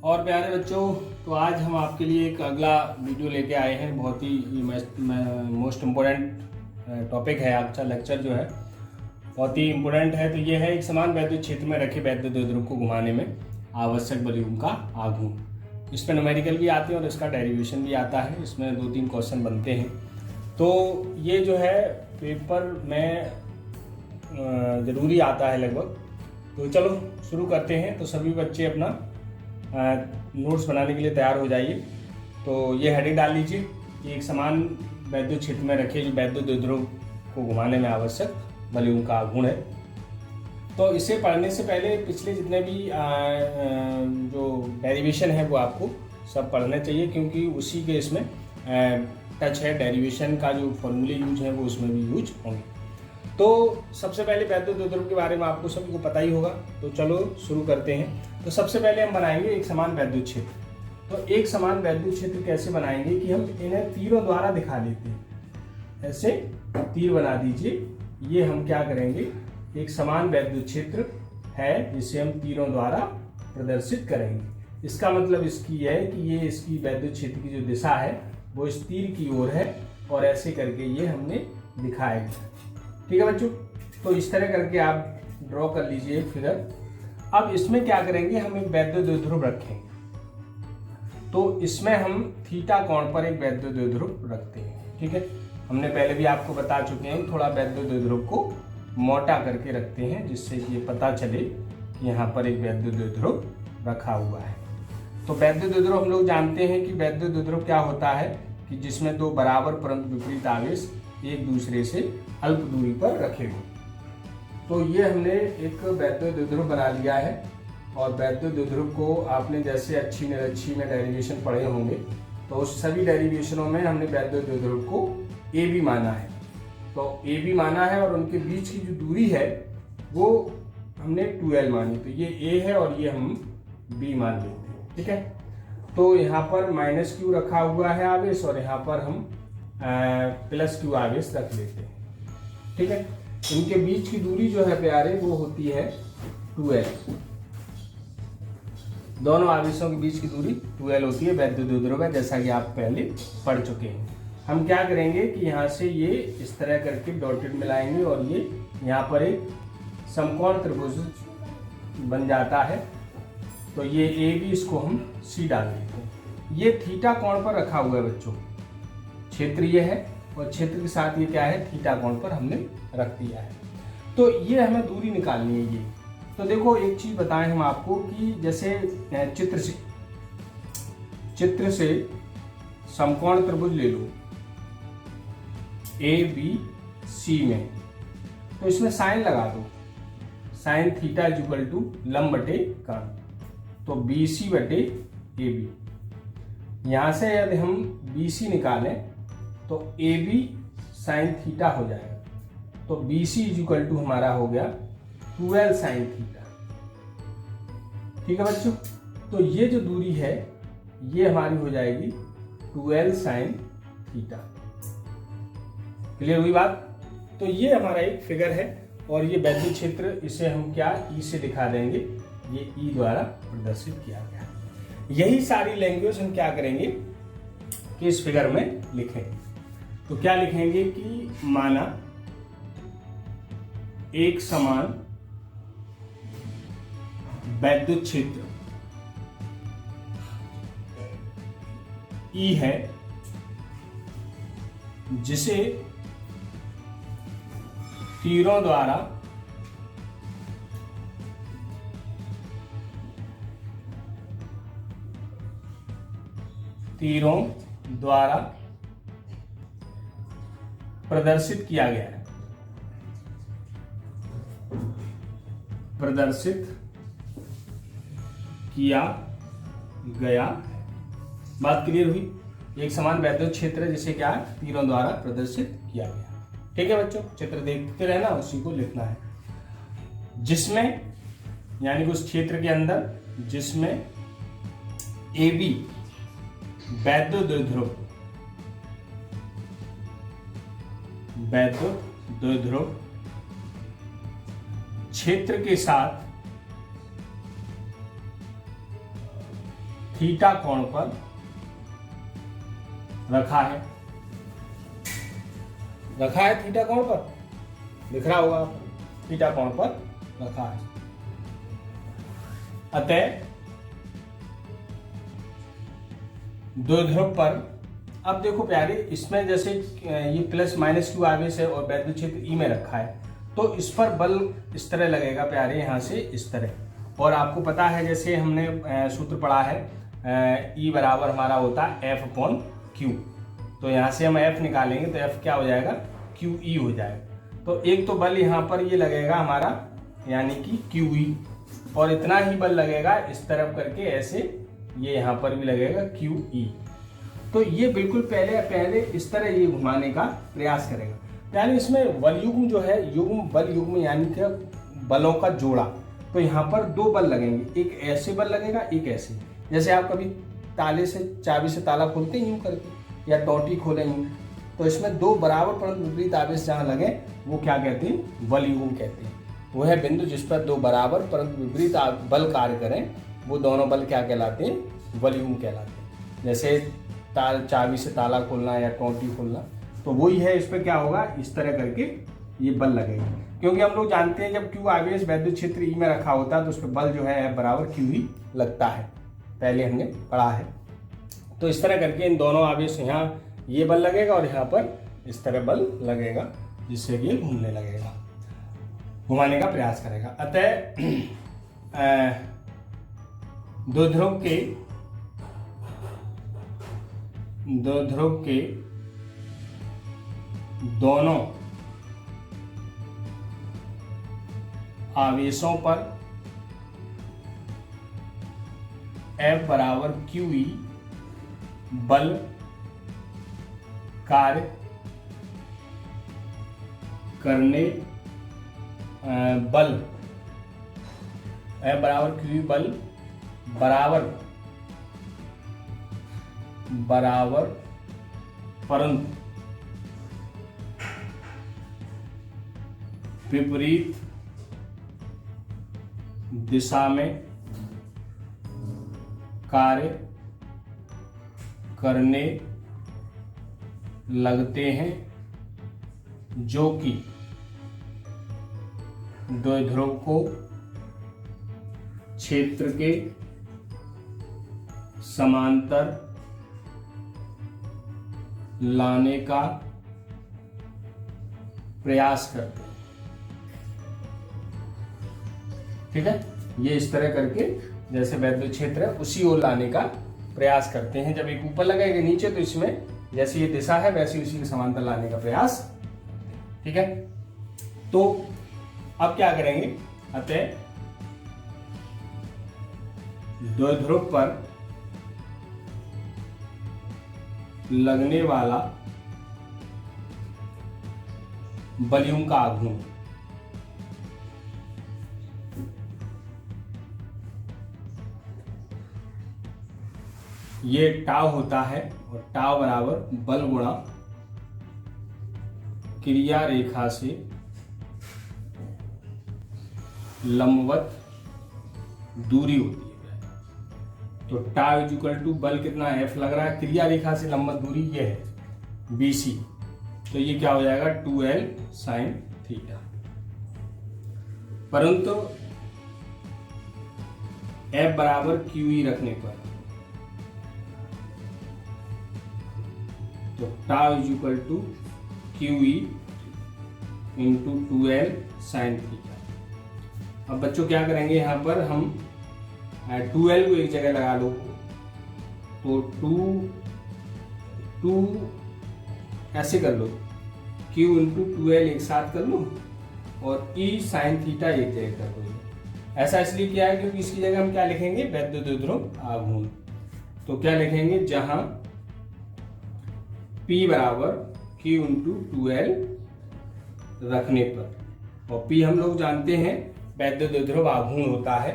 और प्यारे बच्चों, तो आज हम आपके लिए एक अगला वीडियो लेके आए हैं। बहुत ही मोस्ट इम्पोर्टेंट टॉपिक है। आज का लेक्चर जो है बहुत ही इम्पोर्टेंट है। तो ये है, एक समान वैद्युत क्षेत्र में रखे वैद्युत द्विध्रुव को घुमाने में आवश्यक बलयुग्म का आघूर्ण। इसमें न्यूमेरिकल भी आते हैं और इसका डेरिवेशन भी आता है। इसमें 2-3 क्वेश्चन बनते हैं। तो ये जो है पेपर में ज़रूरी आता है लगभग। तो चलो शुरू करते हैं। तो सभी बच्चे अपना नोट्स बनाने के लिए तैयार हो जाइए। तो ये हेडिंग डाल लीजिए कि एक समान वैद्युत क्षेत्र में रखे जो वैद्युत द्विध्रुव को घुमाने में आवश्यक बलयुग्म का आघूर्ण है। तो इसे पढ़ने से पहले पिछले जितने भी जो डेरिवेशन है वो आपको सब पढ़ने चाहिए, क्योंकि उसी के इसमें टच है। डेरिवेशन का जो फॉर्मूले यूज है वो उसमें भी यूज होंगे। तो सबसे पहले वैद्युत द्विध्रुव के बारे में आपको सबको पता ही होगा। तो चलो शुरू करते हैं। तो सबसे पहले हम बनाएंगे एक समान वैद्युत क्षेत्र। तो एक समान वैद्युत क्षेत्र कैसे बनाएंगे कि हम इन्हें तीरों द्वारा दिखा देते हैं। ऐसे तीर बना दीजिए। ये हम क्या करेंगे, एक समान वैद्युत क्षेत्र है जिसे हम तीरों द्वारा प्रदर्शित करेंगे। इसका मतलब इसकी है कि ये इसकी वैद्युत क्षेत्र की जो दिशा है वो इस तीर की ओर है और ऐसे करके ये हमने दिखाया। ठीक है बच्चों, तो इस तरह करके आप ड्रॉ कर लीजिए फिगर। अब इसमें क्या करेंगे, हम एक वैद्युत द्विध्रुव रखेंगे। तो इसमें हम थीटा कोण पर एक वैद्युत द्विध्रुव रखते हैं। ठीक है, हमने पहले भी आपको बता चुके हैं, थोड़ा वैद्युत द्विध्रुव को मोटा करके रखते हैं जिससे कि ये पता चले कि यहाँ पर एक वैद्युत द्विध्रुव रखा हुआ है। तो वैद्युत द्विध्रुव हम लोग जानते हैं कि वैद्युत द्विध्रुव क्या होता है कि जिसमें दो बराबर परंतु विपरीत आवेश एक दूसरे से अल्प दूरी पर रखे हो। तो ये हमने एक वैद्युत द्विध्रुव बना लिया है। और वैद्युत द्विध्रुव को आपने जैसे अच्छी में डेरिवेशन पढ़े होंगे, तो उस सभी डेरिवेशनों में हमने वैद्युत द्विध्रुव को ए बी माना है। तो ए बी माना है और उनके बीच की जो दूरी है वो हमने 2l मानी। तो ये ए है और ये हम बी मान लेते हैं। ठीक है, तो यहाँ पर -q रखा हुआ है आवेश और यहाँ पर हम +q आवेश रख लेते हैं। ठीक है, इनके बीच की दूरी जो है प्यारे वो होती है 2l। दोनों आवेशों के बीच की दूरी 2l होती है वैद्युत द्विध्रुव है, जैसा कि आप पहले पढ़ चुके हैं। हम क्या करेंगे कि यहाँ से ये इस तरह करके डॉटेड मिलाएंगे और ये यहाँ पर एक समकोण त्रिभुज बन जाता है। तो ये ए बी, इसको हम सी डाल देते हैं। ये थीटा कोण पर रखा हुआ है बच्चों, क्षेत्र ये है और क्षेत्र के साथ ये क्या है, थीटा कोण पर हमने रख दिया है। तो ये हमें दूरी निकालनी है ये। तो देखो एक चीज बताएं हम आपको कि जैसे चित्र से समकोण त्रिभुज ले लो ए बी सी में, तो इसमें साइन लगा दो। साइन थीटा इक्वल टू लंब बटे कर्ण, तो बी सी बटे ए बी। यहां से यदि हम बी सी निकालें तो ए बी साइन थीटा हो जाएगा। तो बी सी इक्वल टू हमारा हो गया 2l साइन थीटा। ठीक है बच्चों, तो ये जो दूरी है ये हमारी हो जाएगी 2l साइन थीटा। क्लियर हुई बात? तो ये हमारा एक फिगर है और ये वैद्युत क्षेत्र, इसे हम क्या ई से दिखा देंगे। ये ई द्वारा प्रदर्शित किया गया है। यही सारी लैंग्वेज हम क्या करेंगे कि इस फिगर में लिखें। तो क्या लिखेंगे कि माना एक समान वैद्युत क्षेत्र ई है जिसे तीरों द्वारा प्रदर्शित किया गया है। प्रदर्शित किया गया। बात क्लियर हुई? एक समान वैद्युत क्षेत्र जिसे क्या तीरों द्वारा प्रदर्शित किया गया। ठीक है बच्चों, चित्र देखते रहना, उसी को लिखना है। जिसमें यानी कि उस क्षेत्र के अंदर जिसमें ए बी वैद्युत द्विध्रुव क्षेत्र के साथ थीटा कोण पर रखा है। थीटा कोण पर दिख रहा होगा आपको, थीटा कोण पर रखा है। अतः द्विध्रुव पर, अब देखो प्यारे, इसमें जैसे ये प्लस माइनस क्यू आवेश है और वैद्युत क्षेत्र ई में रखा है, तो इस पर बल इस तरह लगेगा प्यारे, यहाँ से इस तरह। और आपको पता है जैसे हमने सूत्र पढ़ा है, ई बराबर हमारा होता है एफ अपॉन क्यू। तो यहाँ से हम एफ निकालेंगे तो एफ क्या हो जाएगा, क्यू ई हो जाएगा। तो एक तो बल यहाँ पर ये लगेगा हमारा, यानी कि क्यू ई, और इतना ही बल लगेगा इस तरफ करके ऐसे, ये यहाँ पर भी लगेगा क्यू ई। तो ये बिल्कुल पहले इस तरह ये घुमाने का प्रयास करेगा। यानी इसमें बल युग्म जो है, बल युग्म यानी कि बलों का जोड़ा। तो यहाँ पर दो बल लगेंगे, एक ऐसे बल लगेगा, एक ऐसे। जैसे आप कभी ताले से, चाबी से ताला खोलते हैं यूं करके, या टोटी खोले यूं, तो इसमें दो बराबर परंतु विपरीत आवेश जहाँ लगे वो क्या कहते हैं, बल युग्म कहते हैं। वह बिंदु जिस पर दो बराबर परंतु विपरीत बल कार्य करें, वो दोनों बल क्या कहलाते हैं, बल युग्म कहलाते हैं। जैसे चाबी से ताला खोलना या टोटी खोलना, तो वही है, इस पर क्या होगा, इस तरह करके ये बल लगेगा। क्योंकि हम लोग जानते हैं जब क्यू आवेश वैद्युत क्षेत्र ई में रखा होता है तो उस पर बल जो है F बराबर क्यू ही लगता है, पहले हमने पढ़ा है। तो इस तरह करके इन दोनों आवेश, यहाँ ये बल लगेगा और यहाँ पर इस तरह बल लगेगा, जिससे कि ये घूमने लगेगा, घुमाने का प्रयास करेगा। अतः द्विध्रुव के दोनों आवेशों पर F बराबर क्यू ई बल कार्य करने, बल F बराबर क्यू ई बल बराबर परंतु विपरीत दिशा में कार्य करने लगते हैं, जो कि द्विध्रुव को क्षेत्र के समांतर लाने का प्रयास करते हैं। ठीक है, ये इस तरह करके जैसे वैद्युत क्षेत्र है उसी ओर लाने का प्रयास करते हैं। जब एक ऊपर लगेगा नीचे, तो इसमें जैसी ये दिशा है वैसी उसी के समांतर लाने का प्रयास। ठीक है, तो अब क्या करेंगे, अतः द्विध्रुव पर लगने वाला बलयुग्म का आघूर्ण, ये टाव होता है, और टाव बराबर बल गुणा क्रिया रेखा से लंबवत दूरी होती है। तो टाव इज इक्वल टू बल कितना F लग रहा है, क्रिया रेखा से लंबवत दूरी ये है BC, तो ये क्या हो जाएगा 2L sin थीटा। परंतु F बराबर QE रखने पर, तो tau is equal to QE into 2L sin theta. अब बच्चों क्या करेंगे, यहाँ पर हम 2L को एक जगह लगा लो, तो 2 ऐसे कर लो, Q इंटू 2L एक साथ कर लो, और E sin थीटा एक जगह कर लो। ऐसा इसलिए किया है क्योंकि इसकी जगह हम क्या लिखेंगे, वैद्युत द्विध्रुव आघूर्ण। तो क्या लिखेंगे, जहां P बराबर Q इंटू 2L रखने पर, और P हम लोग जानते हैं वैद्युत द्विध्रुव आघूर्ण होता है,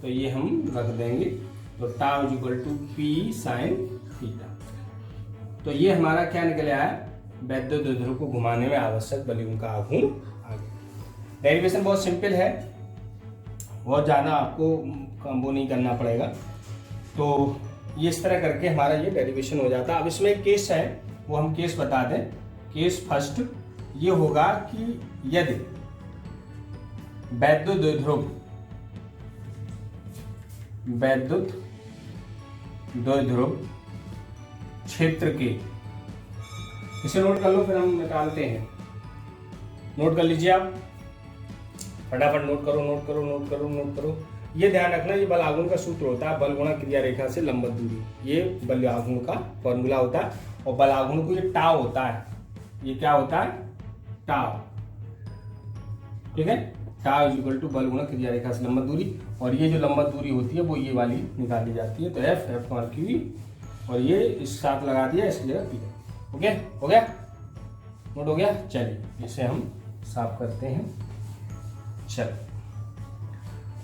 तो ये हम रख देंगे। तो tau is equal to P sin theta. तो ये हमारा क्या निकल आया, वैद्युत द्विध्रुव को घुमाने में आवश्यक बलयुग्म का आघूर्ण आ गया। डेरिवेशन बहुत सिंपल है, बहुत ज़्यादा आपको वो नहीं करना पड़ेगा। तो ये इस तरह करके हमारा ये डेरिवेशन हो जाता है। अब इसमें एक केस है, वो हम केस बता दें। केस फर्स्ट ये होगा कि यदि वैद्युत द्विध्रुव क्षेत्र के, इसे नोट कर लो फिर हम निकालते हैं। नोट कर लीजिए आप, फटाफट नोट करो। ये ध्यान रखना, ये बल आघूर्ण का सूत्र होता है, बल गुणा क्रिया रेखा से लंबवत दूरी। ये बल आघूर्ण का फॉर्मूला होता है, और बल आघूर्ण को ये टाव होता है। ये क्या होता है? टाव। ठीक है, टाव इज इक्वल टू बल गुणा क्रिया रेखा से लंबवत दूरी, और ये जो लंबवत दूरी होती है वो ये वाली निकाली जाती है। तो एफ और क्यू, और ये इस साथ लगा दिया, इसकी जगह पी। ओके, हो गया? नोट हो गया? चलिए इसे हम साफ करते हैं। चल,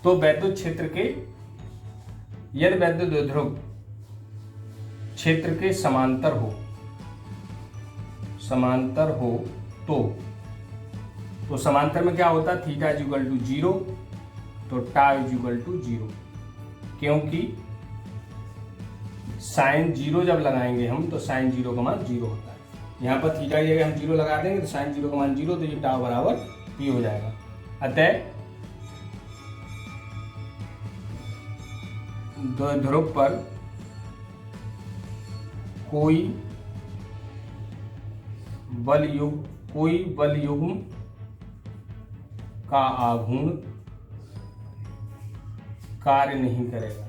तो वैद्युत क्षेत्र के, यदि वैद्युत द्विध्रुव क्षेत्र के समांतर हो तो समांतर में क्या होता है? थीटा इज इक्वल टू 0, तो टा इज इक्वल टू 0, क्योंकि साइन 0 जब लगाएंगे हम तो साइन 0 का मान 0 होता है। यहाँ पर थीटा की जगह हम 0 लगा देंगे तो साइन 0 का मान 0, तो ये टा बराबर पी हो जाएगा। अतः द्विध्रुव पर कोई बल युग्म का आघूर्ण कार्य नहीं करेगा।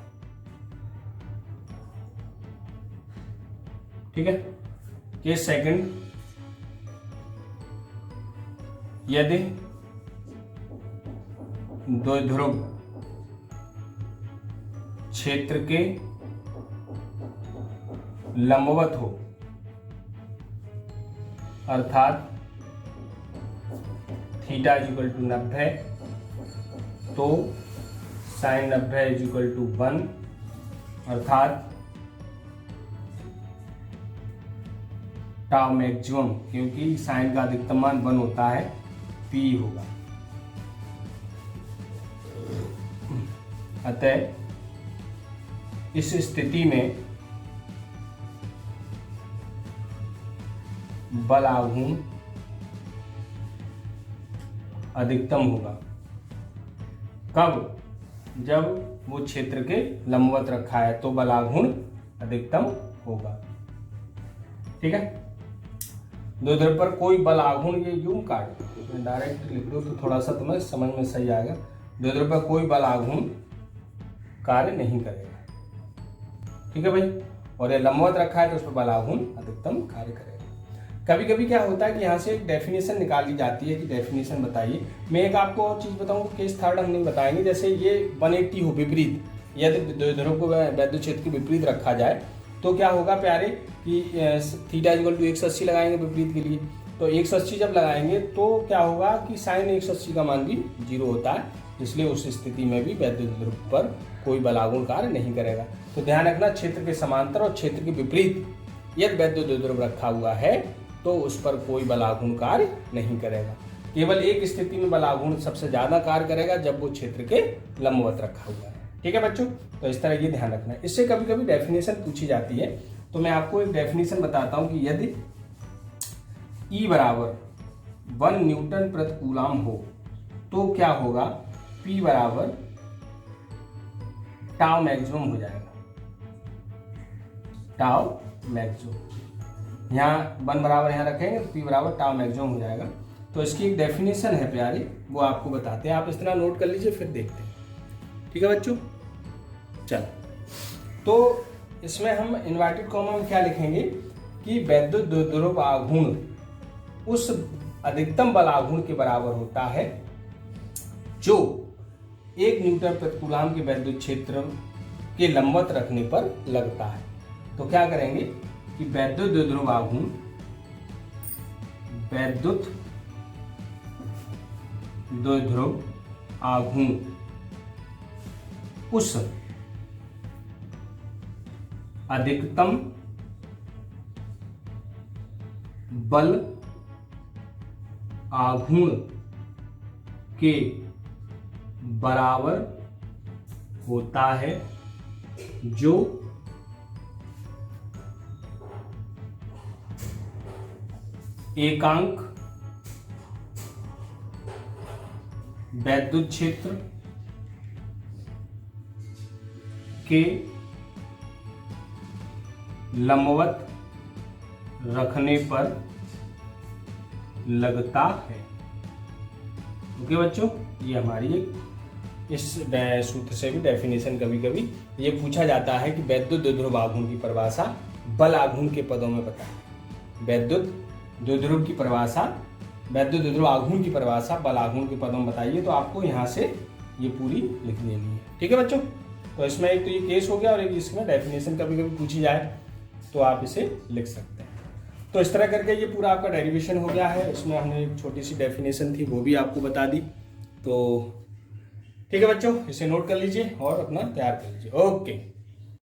ठीक है। केस सेकंड, यदि द्विध्रुव क्षेत्र के लंबवत हो, अर्थात थीटा इज इक्वल टू 90, तो साइन 90 इज इक्वल टू 1, अर्थात टाउ मैक्सिमम, क्योंकि साइन का अधिकतम मान 1 होता है, पी होगा। अतः इस स्थिति में बल आघूर्ण अधिकतम होगा। कब? जब वो क्षेत्र के लंबवत रखा है तो बल आघूर्ण अधिकतम होगा। ठीक है। द्विध्रुव पर कोई बल आघूर्ण, ये यूं काट, मैं डायरेक्ट लिख दूं तो थोड़ा सा तुम्हें समझ में सही आएगा। द्विध्रुव पर कोई बल आघूर्ण कार्य नहीं करेगा। ठीक है भाई, और ये लंबवत रखा है तो उस पर बल आघूर्ण अधिकतम कार्य करेगा। कभी कभी क्या होता है कि यहाँ से एक डेफिनेशन निकाली जाती है कि डेफिनेशन बताइए। मैं एक आपको और चीज बताऊंगा, केस थर्ड हम नहीं बताएंगे। जैसे ये 180 हो विपरीत, यदि द्विध्रुव को वैद्युत क्षेत्र के विपरीत रखा जाए तो क्या होगा प्यारे कि थीटा इक्वल टू 180 लगाएंगे विपरीत के लिए। तो 180 जब लगाएंगे तो क्या होगा कि साइन 180 का मान भी 0 होता है, इसलिए उस स्थिति में भी वैद्युत ध्रुव पर कोई बल आघूर्ण कार्य नहीं करेगा। तो ध्यान रखना, क्षेत्र के समांतर और क्षेत्र के विपरीत यदि वैद्युत ध्रुव रखा हुआ है तो उस पर कोई बल आघूर्ण कार्य नहीं करेगा। केवल एक स्थिति में बल आघूर्ण सबसे ज्यादा कार्य करेगा, जब वो क्षेत्र के लंबवत रखा हुआ है। ठीक है बच्चों, तो इस तरह ये ध्यान रखना है। इससे कभी कभी डेफिनेशन पूछी जाती है, तो मैं आपको एक डेफिनेशन बताता हूं कि यदि E बराबर 1 न्यूटन प्रति कूलम हो तो क्या होगा, P बराबर टाउ मैक्सिमम हो जाएगा। टाउ मैक्सिमम, यहाँ 1 बराबर यहाँ रखेंगे तो P बराबर टाउ मैक्सिमम हो जाएगा। तो इसकी एक डेफिनेशन है प्यारी, वो आपको बताते हैं। आप इस तरह नोट कर लीजिए, फिर देखते हैं। ठीक है बच्चों, चल, तो इसमें हम इन्वर्टेड कॉमा में क्या लिखेंगे कि वैद्युत द्विध्रुव आघूर्ण उस अधिकतम बल आघूर्ण के बराबर होता है जो 1 न्यूटन प्रति कूलम के वैद्युत क्षेत्र के लंबवत रखने पर लगता है। तो क्या करेंगे कि वैद्युत द्विध्रुव आघूर्ण उस अधिकतम बल आघूर्ण के बराबर होता है जो एकांक वैद्युत क्षेत्र के लंबवत रखने पर लगता है। ओके बच्चों, ये हमारी एक इस सूत्र से भी डेफिनेशन कभी कभी ये पूछा जाता है कि वैद्युत द्विध्रुव आघूर्ण की परिभाषा बल आघूर्ण के पदों में बताएं। वैद्युत द्विध्रुव की परिभाषा, वैद्युत द्विध्रुव आघूर्ण की परिभाषा बल आघूर्ण के पदों में बताइए, तो आपको यहाँ से ये पूरी लिख देनी है। ठीक है बच्चों, तो इसमें एक तो ये केस हो गया और एक इसमें डेफिनेशन कभी कभी पूछी जाए तो आप इसे लिख सकते हैं। तो इस तरह करके ये पूरा आपका डेरिवेशन हो गया है। इसमें हमने एक छोटी सी डेफिनेशन थी वो भी आपको बता दी। तो ठीक है बच्चों, इसे नोट कर लीजिए और अपना तैयार कर लीजिए। ओके।